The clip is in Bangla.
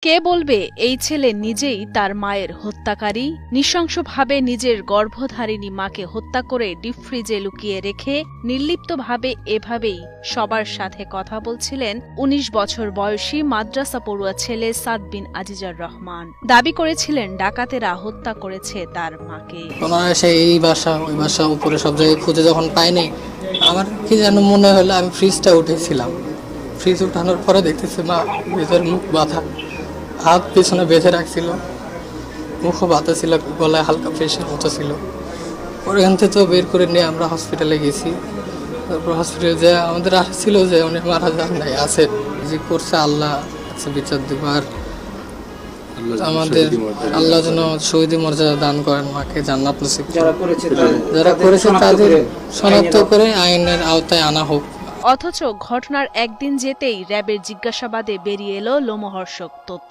কে বলবে এই ছেলে নিজেই তার মায়ের হত্যাকারী? নৃশংসভাবে নিজের গর্ভধারিণী মাকে হত্যা করে ডিপ ফ্রিজে লুকিয়ে রেখে নির্লিপ্তভাবে এভাবেই সবার সাথে কথা বলছিলেন ১৯ বছর বয়সী মাদ্রাসা পড়ুয়া ছেলে সাদ বিন আজিজার রহমান। দাবি করেছিলেন ডাকাতেরা হত্যা করেছে তার মাকে। এই বাসা ওই বাসা উপরে সব জায়গায় খুঁজে যখন পাইনি, আমার কি যেন মনে হলো আমি ফ্রিজটা উঠেছিলাম। ফ্রিজ উঠানোর পরে দেখতেছি মা নিজের মুখ বাঁধা, হাত পিছনে বেঁধে রাখছিল, মুখও বাঁধা ছিল, গলায় হালকা প্রেশার মতো ছিল। ওখান থেকে তো বের করে নিয়ে আমরা হসপিটালে গেছি। তারপর হসপিটালে যে আমাদের আসছিল যে উনি মারা যান নাই, আছে যে করছে আল্লাহ বিচার দিবার। আমাদের আল্লাহ যেন শহীদ মর্যাদা দান করেন, মাকে জান্নাত নসিব করেন। যারা করেছে তাদের শনাক্ত করে আইনের আওতায় আনা হোক। অথচ ঘটনার একদিন যেতেই র্যাবের জিজ্ঞাসাবাদে বেরিয়ে এলো লোমহর্ষক তথ্য।